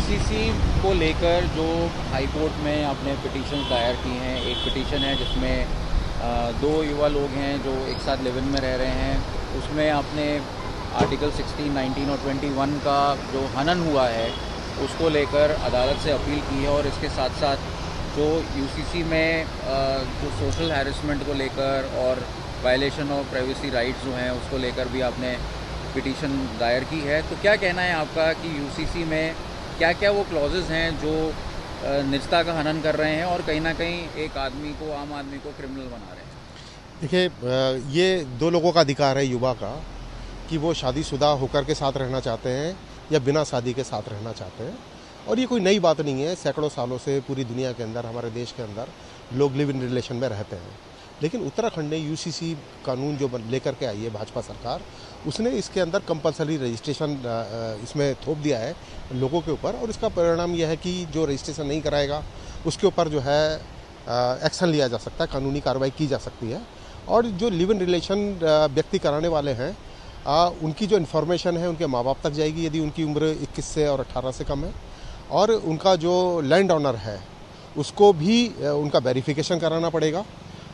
UCC को लेकर जो हाई कोर्ट में आपने पिटीशन दायर की हैं, एक पिटीशन है जिसमें दो युवा लोग हैं जो एक साथ लिव इन में रह रहे हैं, उसमें आपने आर्टिकल 16, 19 और 21 का जो हनन हुआ है उसको लेकर अदालत से अपील की है। और इसके साथ साथ जो यूसीसी में जो सोशल हैरेसमेंट को लेकर और वायलेशन ऑफ प्राइवेसी राइट्स जो हैं उसको लेकर भी आपने पिटीशन दायर की है। तो क्या कहना है आपका कि यूसीसी में क्या क्या वो क्लॉजेज़ हैं जो निजता का हनन कर रहे हैं और कहीं ना कहीं एक आदमी को, आम आदमी को क्रिमिनल बना रहे हैं? देखिए, ये दो लोगों का अधिकार है युवा का कि वो शादीशुदा होकर के साथ रहना चाहते हैं या बिना शादी के साथ रहना चाहते हैं। और ये कोई नई बात नहीं है, सैकड़ों सालों से पूरी दुनिया के अंदर, हमारे देश के अंदर लोग लिव इन रिलेशन में रहते हैं। लेकिन उत्तराखंड ने यूसीसी कानून जो लेकर के आई है भाजपा सरकार, उसने इसके अंदर कंपलसरी रजिस्ट्रेशन इसमें थोप दिया है लोगों के ऊपर। और इसका परिणाम यह है कि जो रजिस्ट्रेशन नहीं कराएगा उसके ऊपर जो है एक्शन लिया जा सकता है, कानूनी कार्रवाई की जा सकती है। और जो लिव इन रिलेशन व्यक्ति कराने वाले हैं उनकी जो इन्फॉर्मेशन है उनके माँ बाप तक जाएगी यदि उनकी उम्र 21 से और 18 से कम है। और उनका जो लैंड ऑनर है उसको भी उनका वेरिफिकेशन कराना पड़ेगा।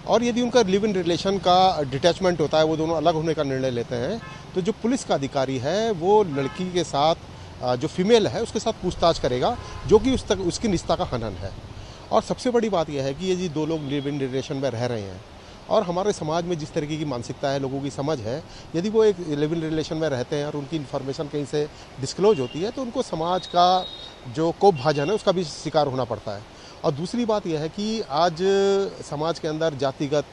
और यदि उनका लिव इन रिलेशन का डिटैचमेंट होता है, वो दोनों अलग होने का निर्णय लेते हैं, तो जो पुलिस का अधिकारी है वो लड़की के साथ जो फीमेल है उसके साथ पूछताछ करेगा, जो कि उसकी निजता का हनन है। और सबसे बड़ी बात यह है कि ये जी दो लोग लिव इन रिलेशन में रह रहे हैं और हमारे समाज में जिस तरीके की मानसिकता है, लोगों की समझ है, यदि वो एक लिव इन रिलेशन में रहते हैं और उनकी इन्फॉर्मेशन कहीं से डिस्क्लोज होती है तो उनको समाज का जो कोप भाजन है उसका भी शिकार होना पड़ता है। और दूसरी बात यह है कि आज समाज के अंदर जातिगत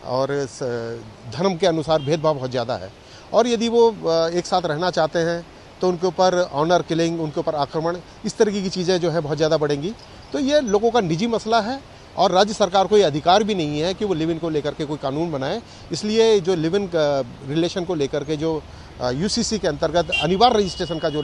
और धर्म के अनुसार भेदभाव बहुत ज़्यादा है। और यदि वो एक साथ रहना चाहते हैं तो उनके ऊपर ऑनर किलिंग, उनके ऊपर आक्रमण, इस तरीके की चीज़ें जो है बहुत ज़्यादा बढ़ेंगी। तो ये लोगों का निजी मसला है और राज्य सरकार को ये अधिकार भी नहीं है कि वो लिव इन को लेकर के कोई कानून बनाए। इसलिए जो लिव इन रिलेशन को लेकर के जो यूसीसी के अंतर्गत अनिवार्य रजिस्ट्रेशन का जो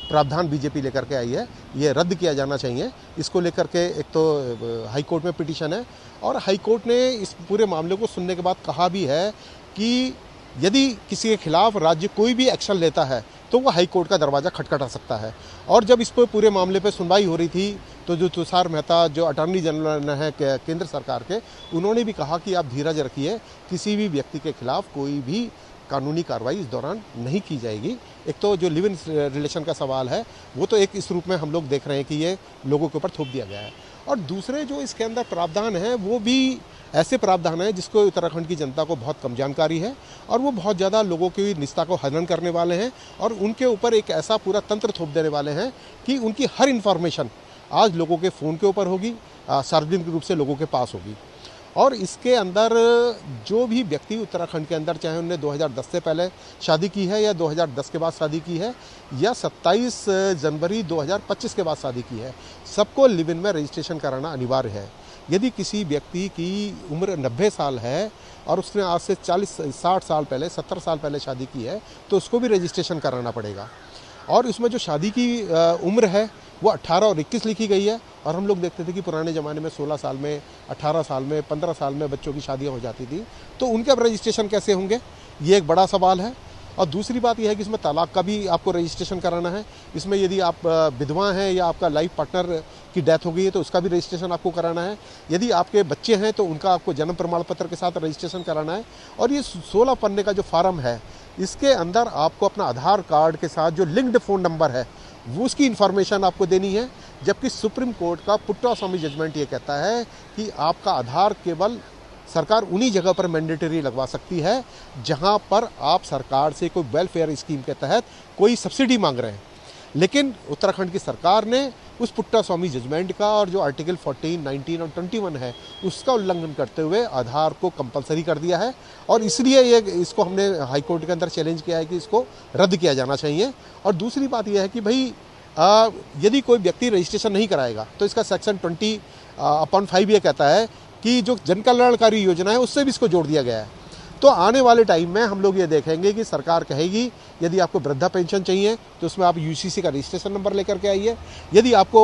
प्रावधान बीजेपी लेकर के आई है, ये रद्द किया जाना चाहिए। इसको लेकर के एक तो हाई कोर्ट में पिटीशन है और हाई कोर्ट ने इस पूरे मामले को सुनने के बाद कहा भी है कि यदि किसी के खिलाफ राज्य कोई भी एक्शन लेता है तो वो हाई कोर्ट का दरवाज़ा खटखटा सकता है। और जब इस पर पूरे मामले पे सुनवाई हो रही थी तो जो तुषार मेहता जो अटॉर्नी जनरल है केंद्र सरकार के, उन्होंने भी कहा कि आप धीरज रखिए, किसी भी व्यक्ति के खिलाफ कोई भी कानूनी कार्रवाई इस दौरान नहीं की जाएगी। एक तो जो लिव इन रिलेशन का सवाल है वो तो एक इस रूप में हम लोग देख रहे हैं कि ये लोगों के ऊपर थोप दिया गया है। और दूसरे जो इसके अंदर प्रावधान है वो भी ऐसे प्रावधान है जिसको उत्तराखंड की जनता को बहुत कम जानकारी है और वो बहुत ज़्यादा लोगों की निजता को हनन करने वाले हैं और उनके ऊपर एक ऐसा पूरा तंत्र थोप देने वाले हैं कि उनकी हर इन्फॉर्मेशन आज लोगों के फ़ोन के ऊपर होगी, सार्वजनिक रूप से लोगों के पास होगी। और इसके अंदर जो भी व्यक्ति उत्तराखंड के अंदर, चाहे उन्होंने 2010 से पहले शादी की है या 2010 के बाद शादी की है या 27 जनवरी 2025 के बाद शादी की है, सबको लिव इन में रजिस्ट्रेशन कराना अनिवार्य है। यदि किसी व्यक्ति की उम्र 90 साल है और उसने आज से 40-60 साल पहले, 70 साल पहले शादी की है तो उसको भी रजिस्ट्रेशन कराना पड़ेगा। और इसमें जो शादी की उम्र है वो 18 और 21 लिखी गई है। और हम लोग देखते थे कि पुराने ज़माने में 16 साल में, 18 साल में, 15 साल में बच्चों की शादियां हो जाती थी, तो उनके अब रजिस्ट्रेशन कैसे होंगे, ये एक बड़ा सवाल है। और दूसरी बात यह है कि इसमें तलाक का भी आपको रजिस्ट्रेशन कराना है। इसमें यदि आप विधवा हैं या आपका लाइफ पार्टनर की डेथ हो गई है तो उसका भी रजिस्ट्रेशन आपको कराना है। यदि आपके बच्चे हैं तो उनका आपको जन्म प्रमाण पत्र के साथ रजिस्ट्रेशन कराना है। और ये 16 पन्ने का जो फार्म है इसके अंदर आपको अपना आधार कार्ड के साथ जो लिंक्ड फ़ोन नंबर है वो उसकी इन्फॉर्मेशन आपको देनी है। जबकि सुप्रीम कोर्ट का पुट्टास्वामी जजमेंट ये कहता है कि आपका आधार केवल सरकार उन्हीं जगह पर मैंडेटरी लगवा सकती है जहां पर आप सरकार से कोई वेलफेयर स्कीम के तहत कोई सब्सिडी मांग रहे हैं। लेकिन उत्तराखंड की सरकार ने उस पुट्टास्वामी जजमेंट का और जो आर्टिकल 14, 19 और 21 है उसका उल्लंघन करते हुए आधार को कंपलसरी कर दिया है। और इसलिए इसको हमने हाई कोर्ट के अंदर चैलेंज किया है कि इसको रद्द किया जाना चाहिए। और दूसरी बात यह है कि भाई यदि कोई व्यक्ति रजिस्ट्रेशन नहीं कराएगा तो इसका सेक्शन 20/5 ये कहता है कि जो जन कल्याणकारी योजना है उससे भी इसको जोड़ दिया गया है। तो आने वाले टाइम में हम लोग ये देखेंगे कि सरकार कहेगी यदि आपको वृद्धा पेंशन चाहिए तो उसमें आप यूसीसी का रजिस्ट्रेशन नंबर लेकर के आइए। यदि आपको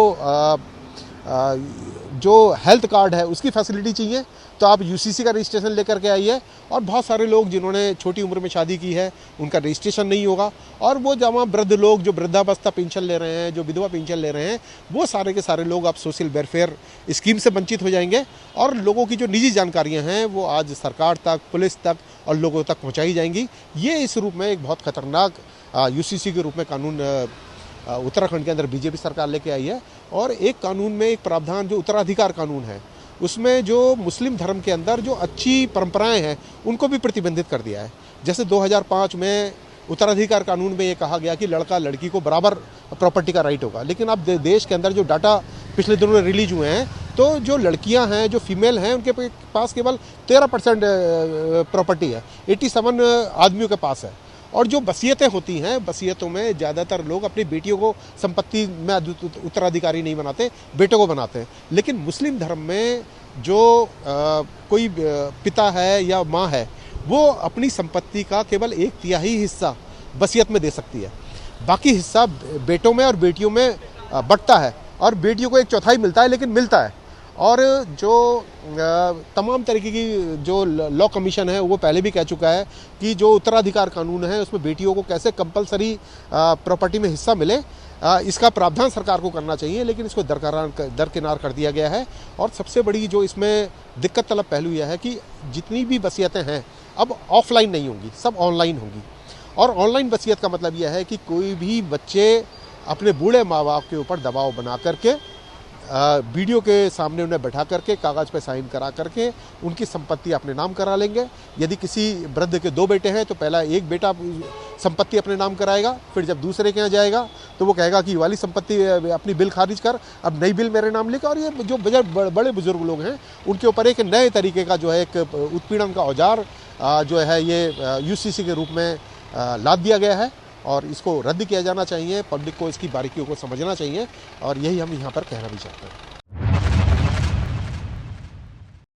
जो हेल्थ कार्ड है उसकी फैसिलिटी चाहिए तो आप यूसीसी का रजिस्ट्रेशन लेकर के आइए। और बहुत सारे लोग जिन्होंने छोटी उम्र में शादी की है उनका रजिस्ट्रेशन नहीं होगा, और वो जहाँ वृद्ध लोग जो वृद्धावस्था पेंशन ले रहे हैं, जो विधवा पेंशन ले रहे हैं, वो सारे के सारे लोग अब सोशल वेलफेयर स्कीम से वंचित हो जाएंगे। और लोगों की जो निजी जानकारियाँ हैं वो आज सरकार तक, पुलिस तक और लोगों तक पहुँचाई जाएंगी। ये इस रूप में एक बहुत खतरनाक यूसीसी के रूप में कानून उत्तराखंड के अंदर बीजेपी सरकार लेके आई है। और एक कानून में एक प्रावधान जो उत्तराधिकार कानून है उसमें जो मुस्लिम धर्म के अंदर जो अच्छी परंपराएं हैं उनको भी प्रतिबंधित कर दिया है। जैसे 2005 में उत्तराधिकार कानून में ये कहा गया कि लड़का लड़की को बराबर प्रॉपर्टी का राइट होगा, लेकिन अब देश के अंदर जो डाटा पिछले दिनों में रिलीज हुए हैं तो जो लड़कियां हैं, जो फीमेल हैं, उनके पास केवल 13% प्रॉपर्टी है, 87 आदमियों के पास है। और जो वसीयतें होती हैं, वसीयतों में ज़्यादातर लोग अपनी बेटियों को संपत्ति में उत्तराधिकारी नहीं बनाते, बेटों को बनाते हैं। लेकिन मुस्लिम धर्म में जो कोई पिता है या माँ है वो अपनी संपत्ति का केवल 1/3 हिस्सा वसीयत में दे सकती है, बाकी हिस्सा बेटों में और बेटियों में बंटता है, और बेटियों को 1/4 मिलता है, लेकिन मिलता है। और जो तमाम तरीके की जो लॉ कमीशन है वो पहले भी कह चुका है कि जो उत्तराधिकार कानून है उसमें बेटियों को कैसे कंपलसरी प्रॉपर्टी में हिस्सा मिले, इसका प्रावधान सरकार को करना चाहिए, लेकिन इसको दरकिनार कर दिया गया है। और सबसे बड़ी जो इसमें दिक्कत तलब पहलू यह है कि जितनी भी वसीयतें हैं अब ऑफलाइन नहीं होंगी, सब ऑनलाइन होंगी। और ऑनलाइन वसीयत का मतलब यह है कि कोई भी बच्चे अपने बूढ़े माँ बाप के ऊपर दबाव बना करके वीडियो के सामने उन्हें बैठा करके कागज़ पे साइन करा करके उनकी संपत्ति अपने नाम करा लेंगे। यदि किसी वृद्ध के 2 बेटे हैं तो पहला एक बेटा संपत्ति अपने नाम कराएगा, फिर जब दूसरे के यहाँ जाएगा तो वो कहेगा कि ये वाली संपत्ति अपनी बिल खारिज कर, अब नई बिल मेरे नाम लिखा। और ये जो बड़े बुजुर्ग लोग हैं उनके ऊपर एक नए तरीके का जो है एक उत्पीड़न का औजार जो है ये यूसीसी के रूप में लाद दिया गया है, और इसको रद्द किया जाना चाहिए। पब्लिक को इसकी बारीकियों को समझना चाहिए, और यही हम यहाँ पर कहना भी चाहते हैं।